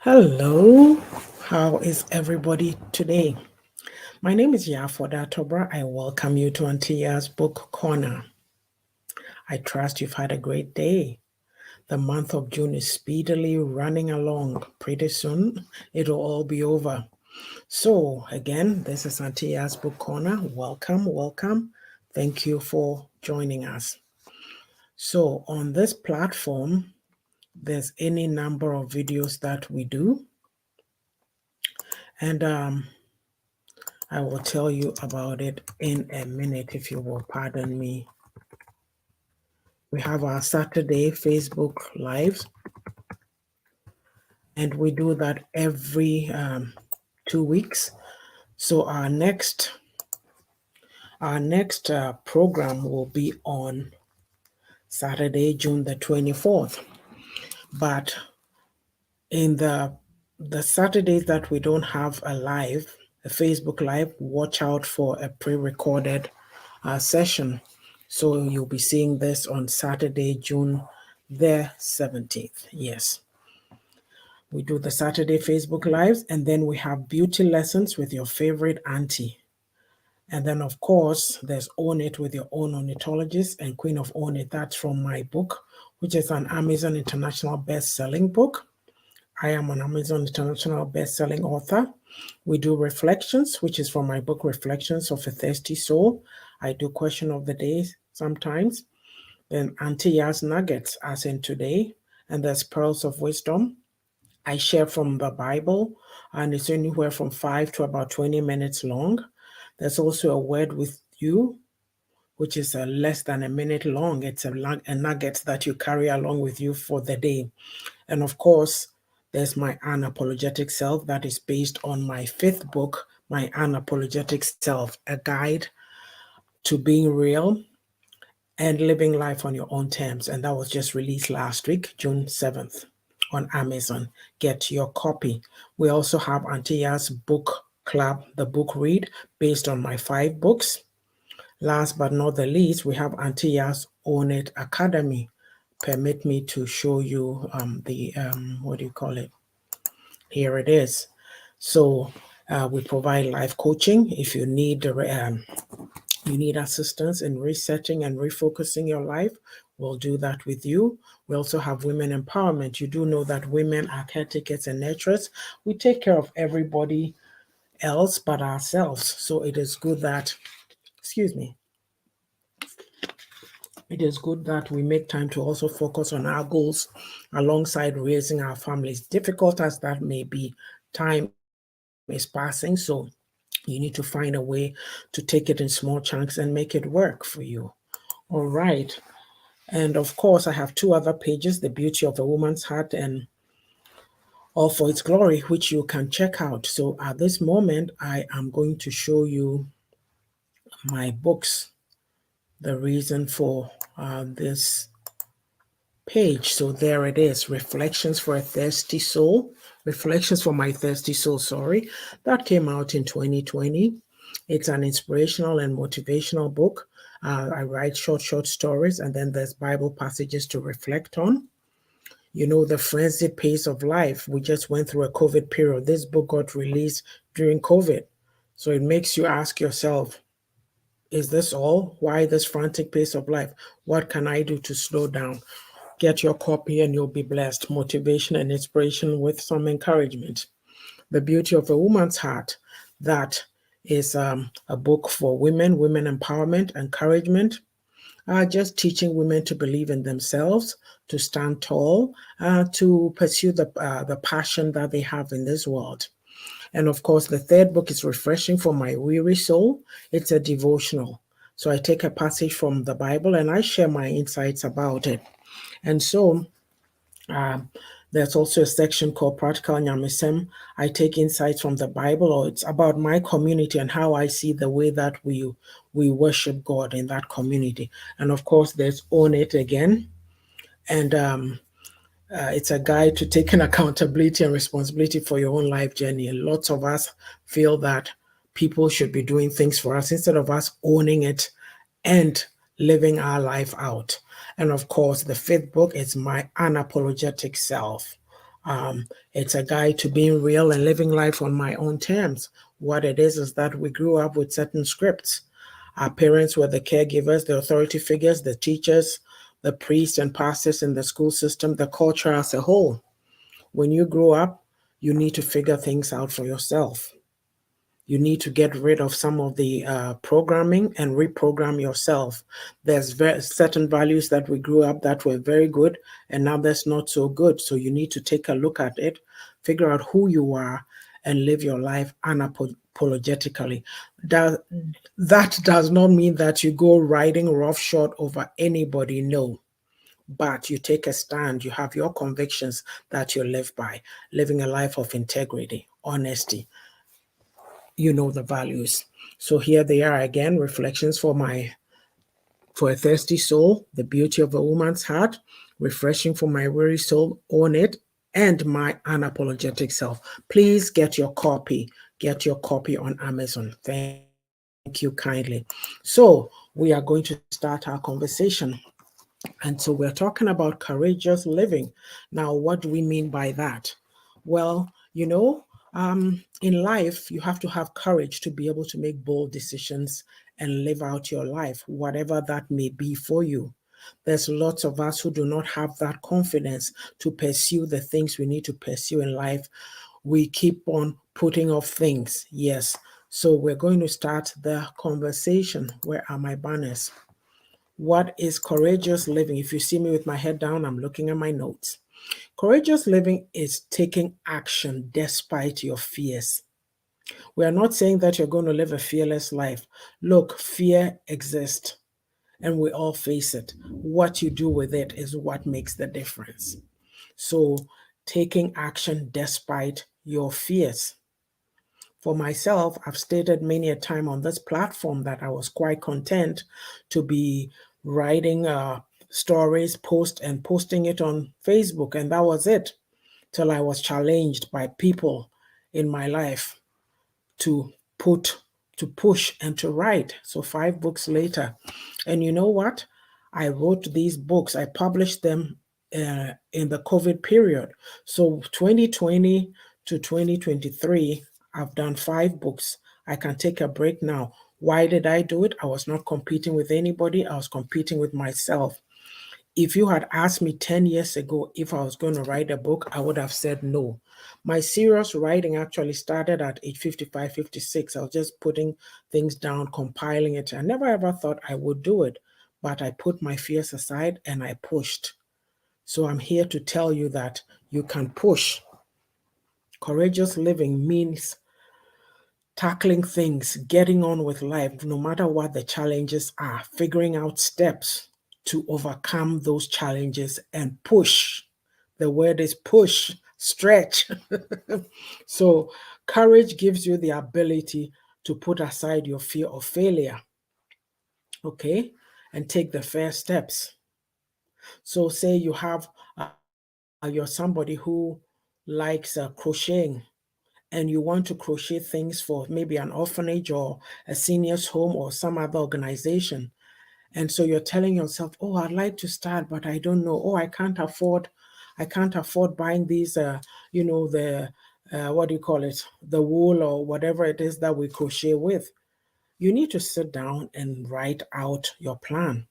Hello, how is everybody today? My name is Tobra. I welcome you to Auntie Yaa'S Book Corner. I trust you've had a great day. The month of June is speedily running along. Pretty soon, it'll all be over. So, again, this is Auntie Yaa'S Book Corner. Welcome, welcome. Thank you for joining us. So, on this platform, there's any number of videos that we do. And I will tell you about it in a minute, if you will pardon me. We have our Saturday Facebook Lives, and we do that every 2 weeks. So our next program will be on Saturday, June the 24th. But in the Saturdays that we don't have a Facebook Live, watch out for a pre-recorded session. So you'll be seeing this on Saturday, June the 17th. Yes. We do the Saturday Facebook Lives, and then we have beauty lessons with your favorite auntie. And then, of course, there's Own It with your own ornithologist and Queen of Own It. That's from my book, which is an Amazon International best-selling book. I am an Amazon International best-selling author. We do reflections, which is from my book, Reflections of a Thirsty Soul. I do question of the day sometimes. Then Auntie Yaa'S Nuggets, as in today. And there's Pearls of Wisdom. I share from the Bible, and it's anywhere from 5 to about 20 minutes long. There's also a Word with You, which is less than a minute long. It's a nugget that you carry along with you for the day. And of course, there's my Unapologetic Self that is based on my 5th book, My Unapologetic Self, a guide to being real and living life on your own terms. And that was just released last week, June 7th on Amazon. Get your copy. We also have Auntie Yaa'S Book Club, the book read, based on my 5 books. Last but not the least, we have Auntie Yaa'S Own It Academy. Permit me to show you what do you call it? Here it is. So we provide life coaching. If you need assistance in resetting and refocusing your life, we'll do that with you. We also have women empowerment. You do know that women are caretakers and nurturers. We take care of everybody else but ourselves. So it is good that, it is good that we make time to also focus on our goals alongside raising our families. Difficult as that may be, time is passing. So you need to find a way to take it in small chunks and make it work for you. All right. And of course, I have 2 other pages, The Beauty of a Woman's Heart and All for Its Glory, which you can check out. So at this moment, I am going to show you my books, the reason for this page. So there it is, Reflections for a Thirsty Soul. Reflections for My Thirsty Soul, sorry. That came out in 2020. It's an inspirational and motivational book. I write short stories, and then there's Bible passages to reflect on. You know, the frenzied pace of life. We just went through a COVID period. This book got released during COVID. So it makes you ask yourself, is this all? Why this frantic pace of life? What can I do to slow down? Get your copy and you'll be blessed. Motivation and inspiration with some encouragement. The Beauty of a Woman's Heart. That is a book for women empowerment, encouragement, just teaching women to believe in themselves, to stand tall, to pursue the passion that they have in this world. And of course, the 3rd book is Refreshing for My Weary Soul. It's a devotional. So I take a passage from the Bible and I share my insights about it. And so there's also a section called Practical Nyamisem. I take insights from the Bible, or it's about my community and how I see the way that we worship God in that community. And of course, there's Own It again. And it's a guide to taking accountability and responsibility for your own life journey. Lots of us feel that people should be doing things for us instead of us owning it and living our life out. And of course, the 5th book is My Unapologetic Self. It's a guide to being real and living life on my own terms. What it is that we grew up with certain scripts. Our parents were the caregivers, the authority figures, the teachers, the priests and pastors in the school system, the culture as a whole. When you grow up, you need to figure things out for yourself. You need to get rid of some of the programming and reprogram yourself. There's certain values that we grew up that were very good, and now that's not so good. So you need to take a look at it, figure out who you are, and live your life unapologetically. That does not mean that you go riding roughshod over anybody, no. But you take a stand, you have your convictions that you live by, living a life of integrity, honesty, you know the values. So here they are again, reflections for a thirsty soul, the beauty of a woman's heart, refreshing for my weary soul, own it, and my unapologetic self. Please get your copy. Get your copy on Amazon. Thank you kindly. So we are going to start our conversation. And so we're talking about courageous living. Now, what do we mean by that? Well, in life, you have to have courage to be able to make bold decisions and live out your life, whatever that may be for you. There's lots of us who do not have that confidence to pursue the things we need to pursue in life. We keep on putting off things. Yes. So we're going to start the conversation. Where are my banners? What is courageous living? If you see me with my head down, I'm looking at my notes. Courageous living is taking action despite your fears. We are not saying that you're going to live a fearless life. Look, fear exists and we all face it. What you do with it is what makes the difference. So, taking action despite your fears. For myself, I've stated many a time on this platform that I was quite content to be writing stories, posting it on Facebook, and that was it till I was challenged by people in my life to push and to write. So 5 books later. And you know what? I wrote these books, I published them in the COVID period. So 2020 to 2023, I've done 5 books. I can take a break now. Why did I do it? I was not competing with anybody. I was competing with myself. If you had asked me 10 years ago if I was going to write a book, I would have said no. My serious writing actually started at age 55, 56. I was just putting things down, compiling it. I never ever thought I would do it, but I put my fears aside and I pushed. So I'm here to tell you that you can push. Courageous living means tackling things, getting on with life, no matter what the challenges are, figuring out steps to overcome those challenges and push. The word is push, stretch. So, courage gives you the ability to put aside your fear of failure, okay, and take the first steps. So, say you're somebody who likes crocheting and you want to crochet things for maybe an orphanage or a senior's home or some other organization. And so you're telling yourself, oh, I'd like to start, but I don't know. Oh, I can't afford buying these, what do you call it? The wool or whatever it is that we crochet with. You need to sit down and write out your plan.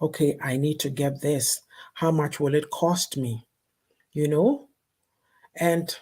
Okay, I need to get this. How much will it cost me? You know, and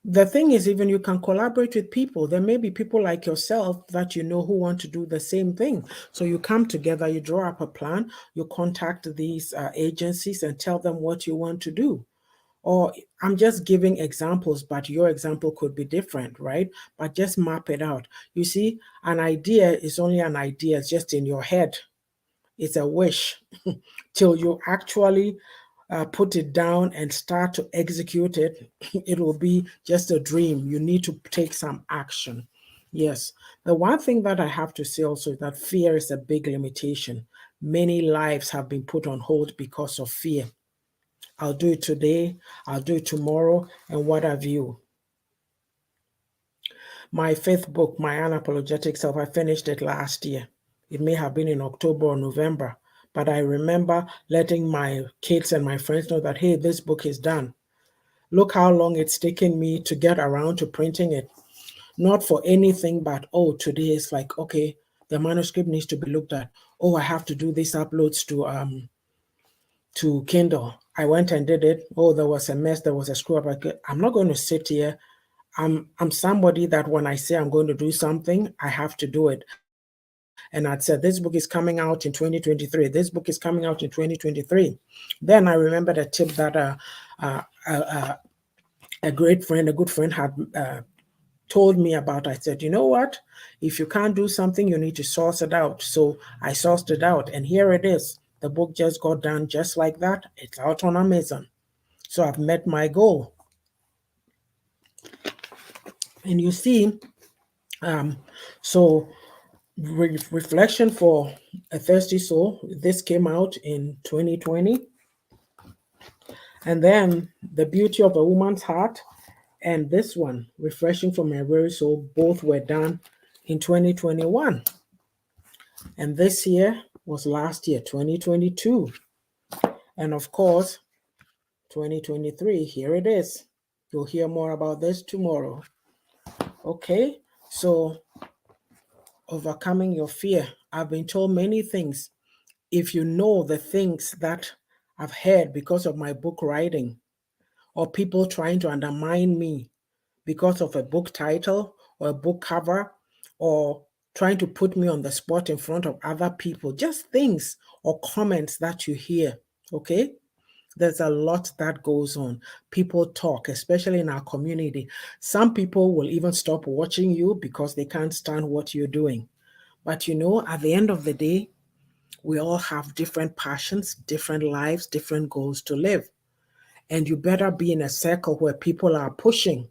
the thing is, even you can collaborate with people. There may be people like yourself that you know who want to do the same thing. So you come together, you draw up a plan, you contact these agencies and tell them what you want to do. Or I'm just giving examples, but your example could be different, right? But just map it out. You see, an idea is only an idea, it's just in your head. It's a wish till you actually put it down and start to execute it. It will be just a dream. You need to take some action. Yes. The one thing that I have to say also is that fear is a big limitation. Many lives have been put on hold because of fear. I'll do it today, I'll do it tomorrow, and what have you? My fifth book, My Unapologetic Self, I finished it last year. It may have been in October or November, but I remember letting my kids and my friends know that, hey, this book is done. Look how long it's taken me to get around to printing it. Not for anything, but oh, today it's like, okay, the manuscript needs to be looked at. Oh, I have to do these uploads to Kindle. I went and did it. Oh, there was a mess, there was a screw up. I'm not going to sit here. I'm somebody that when I say I'm going to do something, I have to do it. And I'd said, this book is coming out in 2023. This book is coming out in 2023. Then I remembered a tip that uh, uh, uh, a great friend, a good friend had told me about. I said, you know what? If you can't do something, you need to source it out. So I sourced it out, and here it is. The book just got done just like that. It's out on Amazon. So I've met my goal. And you see, um, so reflection for a thirsty soul. This came out in 2020. And then the beauty of a woman's heart and this one, refreshing from my very soul, both were done in 2021. And this year was last year, 2022. And of course, 2023, here it is. You'll hear more about this tomorrow. Okay, so overcoming your fear. I've been told many things. If you know the things that I've heard because of my book writing, or people trying to undermine me because of a book title or a book cover, or trying to put me on the spot in front of other people, just things or comments that you hear, okay? There's a lot that goes on. People talk, especially in our community. Some people will even stop watching you because they can't stand what you're doing. But you know, at the end of the day, we all have different passions, different lives, different goals to live. And you better be in a circle where people are pushing.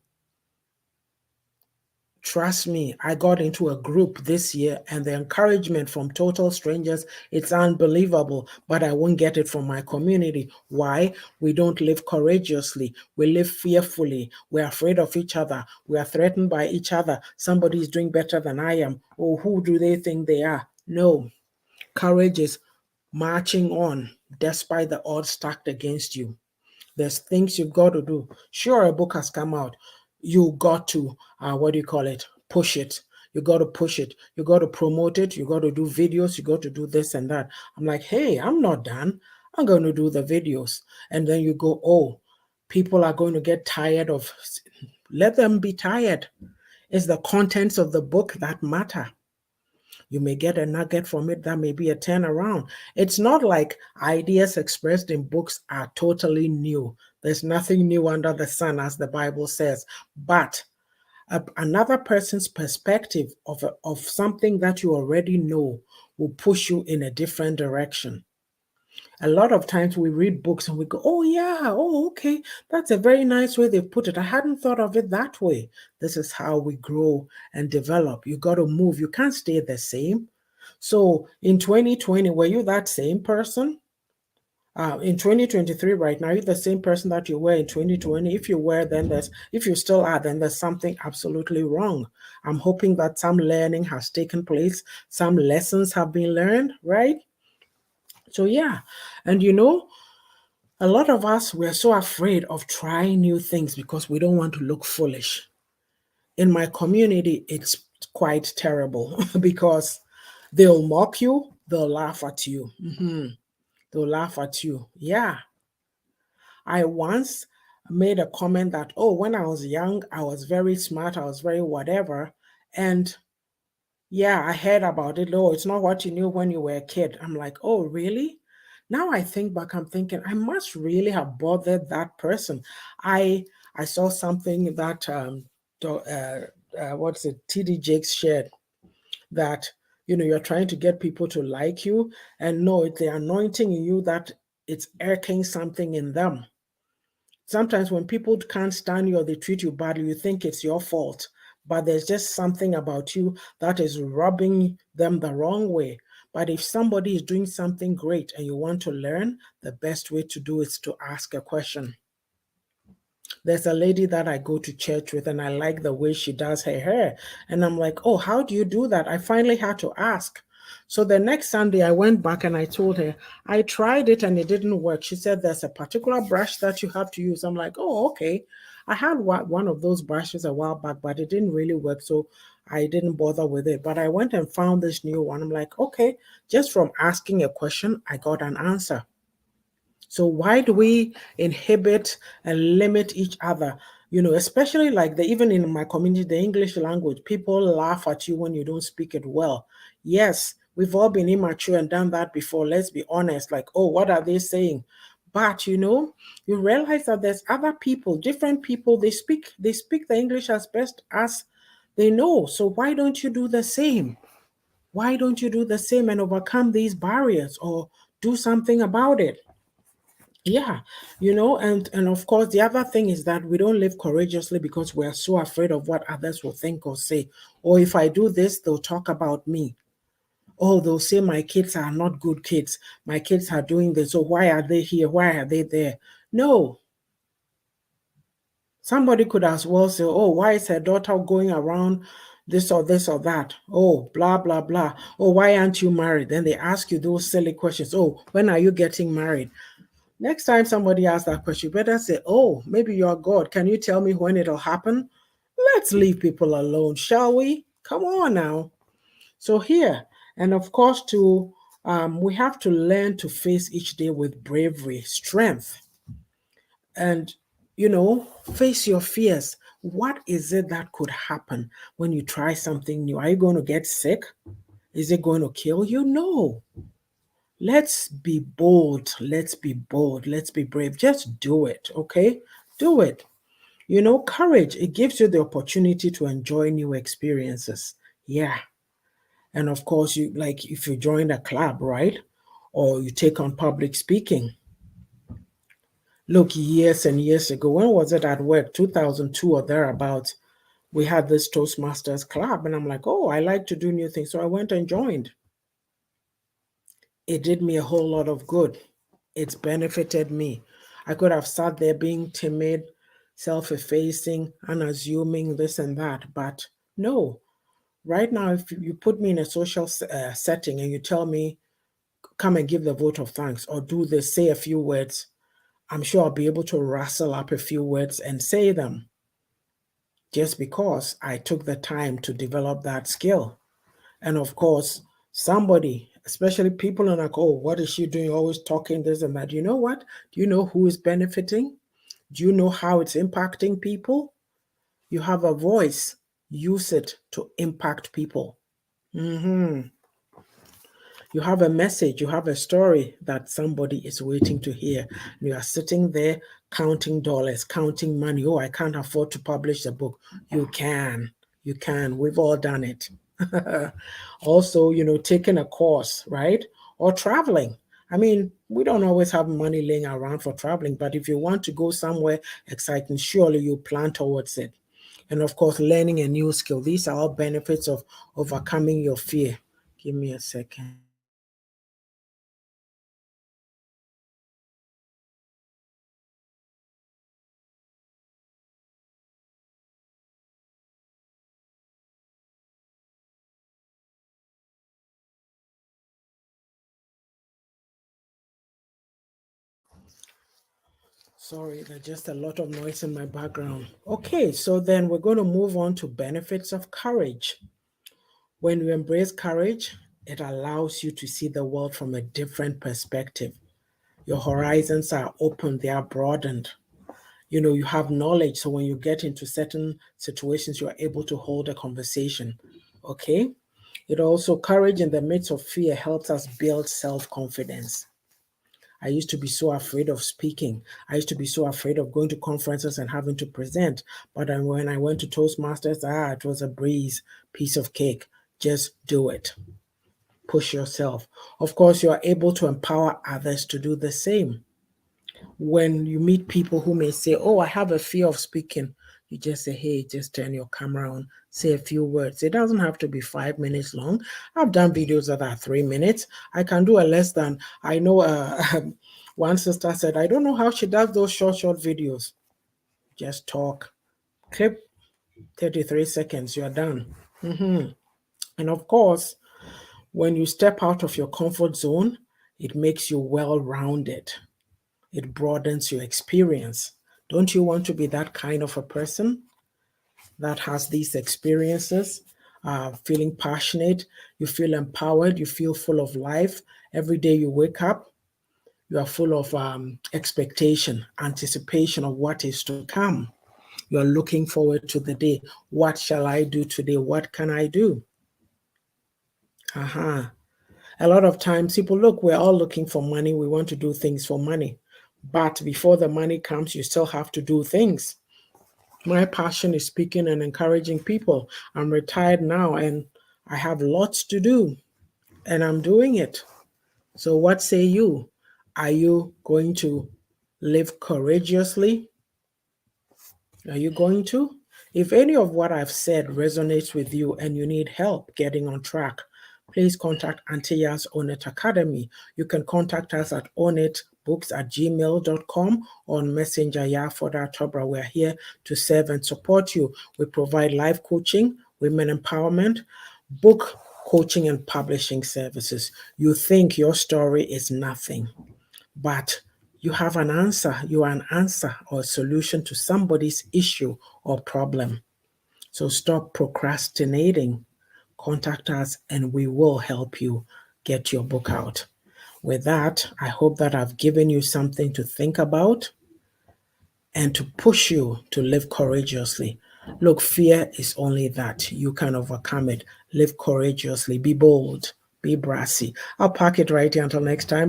Trust me, I got into a group this year and the encouragement from total strangers, it's unbelievable, but I won't get it from my community. Why? We don't live courageously. We live fearfully. We're afraid of each other. We are threatened by each other. Somebody is doing better than I am. Oh, who do they think they are? No. Courage is marching on despite the odds stacked against you. There's things you've got to do. Sure, a book has come out. You got to, what do you call it? Push it. You got to push it. You got to promote it. You got to do videos. You got to do this and that. I'm like, hey, I'm not done. I'm going to do the videos. And then you go, oh, people are going to get tired of. Let them be tired. It's the contents of the book that matter. You may get a nugget from it that may be a turnaround. It's not like ideas expressed in books are totally new. There's nothing new under the sun, as the Bible says. But another person's perspective of something that you already know will push you in a different direction. A lot of times we read books and we go, oh, yeah, oh, okay, that's a very nice way they put it. I hadn't thought of it that way. This is how we grow and develop. You got to move. You can't stay the same. So in 2020, were you that same person? In 2023 right now, are you the same person that you were in 2020? If you were, then if you still are, then there's something absolutely wrong. I'm hoping that some learning has taken place. Some lessons have been learned, right? So yeah, and you know, a lot of us, we're so afraid of trying new things because we don't want to look foolish. In my community, it's quite terrible because they'll mock you, they'll laugh at you. They'll laugh at you. Yeah. I once made a comment that, oh, when I was young, I was very smart, I was very whatever. And yeah, I heard about it. Oh, it's not what you knew when you were a kid. I'm like, oh, really? Now I think back, I'm thinking I must really have bothered that person. I saw something that what's it, TD Jakes shared that you're trying to get people to like you, and no, it's the anointing in you that it's irking something in them. Sometimes when people can't stand you or they treat you badly, you think it's your fault. But there's just something about you that is rubbing them the wrong way. But if somebody is doing something great and you want to learn, the best way to do is to ask a question. There's a lady that I go to church with, and I like the way she does her hair. And I'm like, oh, how do you do that? I finally had to ask. So the next Sunday, I went back and I told her, I tried it and it didn't work. She said, there's a particular brush that you have to use. I'm like, oh, okay. I had one of those brushes a while back, but it didn't really work. So I didn't bother with it. But I went and found this new one. I'm like, okay, just from asking a question, I got an answer. So why do we inhibit and limit each other? Especially like even in my community, the English language, people laugh at you when you don't speak it well. Yes, we've all been immature and done that before. Let's be honest. Like, oh, what are they saying? But you realize that there's other people, different people, they speak the English as best as they know. So why don't you do the same? Why don't you do the same and overcome these barriers or do something about it? Yeah, and of course, the other thing is that we don't live courageously because we're so afraid of what others will think or say. Or if I do this, they'll talk about me. Oh, they'll say my kids are not good kids. My kids are doing this. So why are they here? Why are they there? No, somebody could as well say, oh, why is her daughter going around this or this or that? Oh, blah, blah, blah. Oh, why aren't you married? Then they ask you those silly questions. Oh, when are you getting married? Next time somebody asks that question, you better say, oh, maybe you're God. Can you tell me when it'll happen? Let's leave people alone, shall we? Come on now. So here, and of course, we have to learn to face each day with bravery, strength, and face your fears. What is it that could happen when you try something new? Are you going to get sick? Is it going to kill you? No. Let's be bold. Let's be bold. Let's be brave. Just do it, okay? Do it. Courage, it gives you the opportunity to enjoy new experiences. Yeah. And of course, you like if you join a club, right? Or you take on public speaking. Look, years and years ago, when was it at work? 2002 or thereabouts, we had this Toastmasters club. And I'm like, oh, I like to do new things. So I went and joined. It did me a whole lot of good. It's benefited me. I could have sat there being timid, self effacing, unassuming, this and that. But no, right now, if you put me in a social setting and you tell me, come and give the vote of thanks or do this, say a few words, I'm sure I'll be able to rustle up a few words and say them just because I took the time to develop that skill. And of course, somebody, especially people are like, oh, what is she doing? Always talking this and that. You know what? Do you know who is benefiting? Do you know how it's impacting people? You have a voice. Use it to impact people. Mhm. You have a message, you have a story that somebody is waiting to hear. You are sitting there counting dollars, counting money. Oh, I can't afford to publish a book. You can. You can. We've all done it. Also, taking a course, right? Or traveling. I mean, we don't always have money laying around for traveling, but if you want to go somewhere exciting, surely you plan towards it. And of course, learning a new skill. These are all benefits of overcoming your fear. Give me a second. Sorry, there's just a lot of noise in my background. Okay, so then we're going to move on to benefits of courage. When you embrace courage, it allows you to see the world from a different perspective. Your horizons are open, they are broadened. You have knowledge, so when you get into certain situations, you are able to hold a conversation. Okay? It also, courage in the midst of fear helps us build self confidence. I used to be so afraid of speaking. I used to be so afraid of going to conferences and having to present. But then when I went to Toastmasters, it was a breeze, piece of cake. Just do it. Push yourself. Of course, you are able to empower others to do the same. When you meet people who may say, oh, I have a fear of speaking, you just say, hey, just turn your camera on, say a few words. It doesn't have to be 5 minutes long. I've done videos that are 3 minutes. I can do a less than, I know one sister said, I don't know how she does those short videos. Just talk, clip, 33 seconds, you're done. And of course, When you step out of your comfort zone, it makes you well rounded, it broadens your experience. Don't you want to be that kind of a person that has these experiences? Feeling passionate, you feel empowered, you feel full of life. Every day you wake up, you are full of expectation, anticipation of what is to come. You're looking forward to the day. What shall I do today? What can I do? Uh-huh. A lot of times people look, we're all looking for money. We want to do things for money. But before the money comes, you still have to do things. My passion is speaking and encouraging people. I'm retired now and I have lots to do and I'm doing it. So, what say you? Are you going to live courageously? Are you going to? If any of what I've said resonates with you and you need help getting on track, please contact Auntie Yaa'S Own It Academy. You can contact us at ownitbooks@gmail.com or on Messenger Yafoda Tobra. We're here to serve and support you. We provide life coaching, women empowerment, book coaching, and publishing services. You think your story is nothing, but you have an answer. You are an answer or a solution to somebody's issue or problem. So stop procrastinating. Contact us and we will help you get your book out. With that, I hope that I've given you something to think about and to push you to live courageously. Look, fear is only that. You can overcome it. Live courageously. Be bold. Be brassy. I'll park it right here until next time.